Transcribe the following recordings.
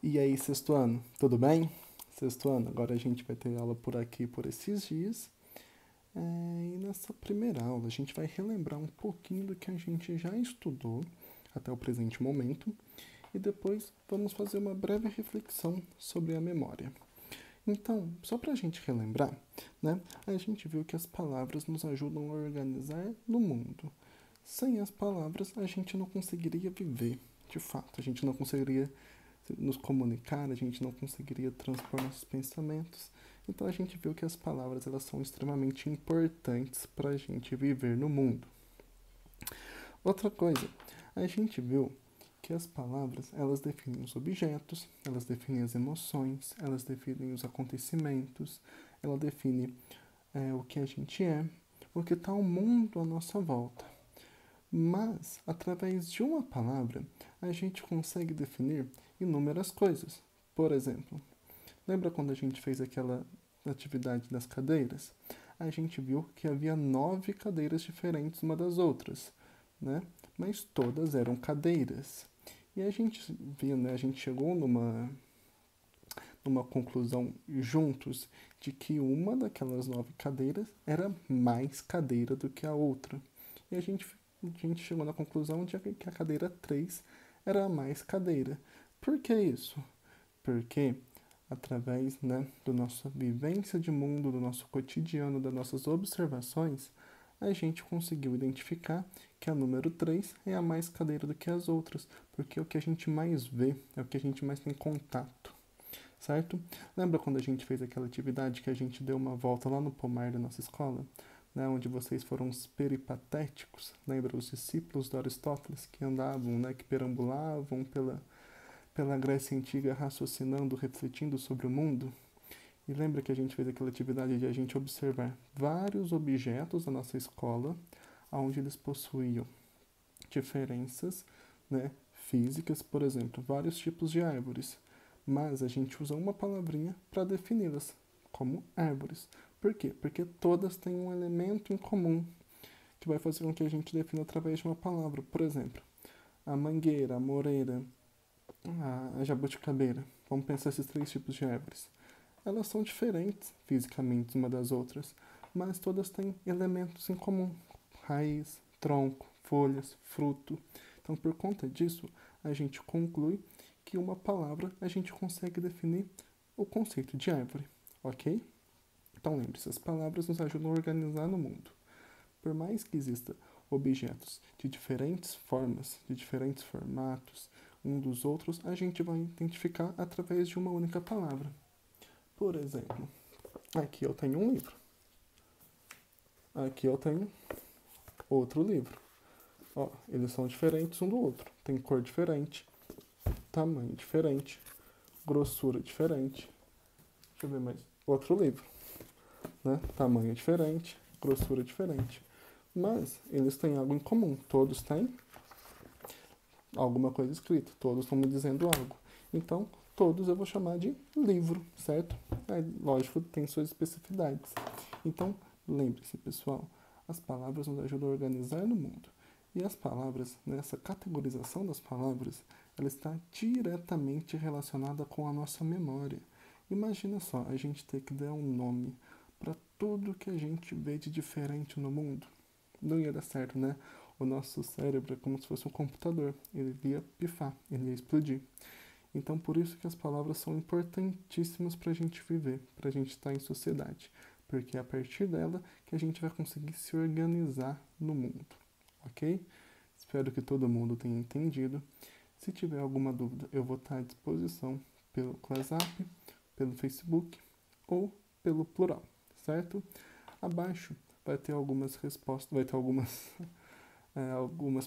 E aí, sexto ano, tudo bem? Sexto ano, agora a gente vai ter aula por aqui por esses dias. E nessa primeira aula a gente vai relembrar um pouquinho do que a gente já estudou até o presente momento e depois vamos fazer uma breve reflexão sobre a memória. Então, só para a gente relembrar, né, a gente viu que as palavras nos ajudam a organizar no mundo. Sem as palavras, a gente não conseguiria viver, de fato, a gente não conseguiria nos comunicar, a gente não conseguiria transpor nossos pensamentos. Então a gente viu que as palavras elas são extremamente importantes para a gente viver no mundo. Outra coisa, a gente viu que as palavras elas definem os objetos, elas definem as emoções, elas definem os acontecimentos, ela define o que a gente é, o que está o mundo à nossa volta. Mas, através de uma palavra, a gente consegue definir inúmeras coisas. Por exemplo, lembra quando a gente fez aquela atividade das cadeiras? A gente viu que havia 9 cadeiras diferentes uma das outras, né? Mas todas eram cadeiras. E a gente viu, né? A gente chegou numa conclusão juntos de que uma daquelas 9 cadeiras era mais cadeira do que a outra. E a gente chegou na conclusão de que a cadeira 3 era a mais cadeira. Por que isso? Porque através, né, da nossa vivência de mundo, do nosso cotidiano, das nossas observações, a gente conseguiu identificar que a número 3 é a mais cadeira do que as outras, porque é o que a gente mais vê, é o que a gente mais tem contato, certo? Lembra quando a gente fez aquela atividade que a gente deu uma volta lá no pomar da nossa escola? Né, onde vocês foram os peripatéticos, lembra os discípulos de Aristóteles que andavam, né, que perambulavam pela Grécia Antiga raciocinando, refletindo sobre o mundo? E lembra que a gente fez aquela atividade de a gente observar vários objetos da nossa escola, onde eles possuíam diferenças, né, físicas, por exemplo, vários tipos de árvores, mas a gente usa uma palavrinha para defini-las como árvores. Por quê? Porque todas têm um elemento em comum que vai fazer com que a gente defina através de uma palavra. Por exemplo, a mangueira, a moreira, a jabuticabeira. Vamos pensar esses 3 tipos de árvores. Elas são diferentes fisicamente uma das outras, mas todas têm elementos em comum: raiz, tronco, folhas, fruto. Então, por conta disso, a gente conclui que uma palavra a gente consegue definir o conceito de árvore, ok? Então, lembre-se, as palavras nos ajudam a organizar no mundo. Por mais que existam objetos de diferentes formas, de diferentes formatos, um dos outros, a gente vai identificar através de uma única palavra. Por exemplo, aqui eu tenho um livro. Aqui eu tenho outro livro. Ó, eles são diferentes um do outro. Tem cor diferente, tamanho diferente, grossura diferente. Deixa eu ver mais. Outro livro, né? Tamanho diferente, grossura diferente. Mas eles têm algo em comum. Todos têm alguma coisa escrita. Todos estão me dizendo algo. Então, todos eu vou chamar de livro, certo? Lógico, tem suas especificidades. Então, lembre-se, pessoal, as palavras nos ajudam a organizar no mundo. E as palavras, nessa categorização das palavras, ela está diretamente relacionada com a nossa memória. Imagina só, a gente ter que dar um nome para tudo que a gente vê de diferente no mundo. Não ia dar certo, né? O nosso cérebro é como se fosse um computador. Ele ia pifar, ele ia explodir. Então, por isso que as palavras são importantíssimas para a gente viver, para a gente estar em sociedade. Porque é a partir dela que a gente vai conseguir se organizar no mundo, ok? Espero que todo mundo tenha entendido. Se tiver alguma dúvida, eu vou estar à disposição pelo WhatsApp, pelo Facebook ou pelo plural, certo? Abaixo vai ter algumas respostas, vai ter algumas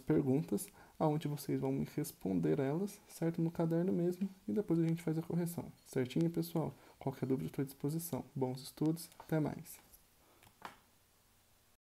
perguntas, aonde vocês vão me responder elas, certo? No caderno mesmo, e depois a gente faz a correção. Certinho, pessoal? Qualquer dúvida, estou à disposição. Bons estudos, até mais.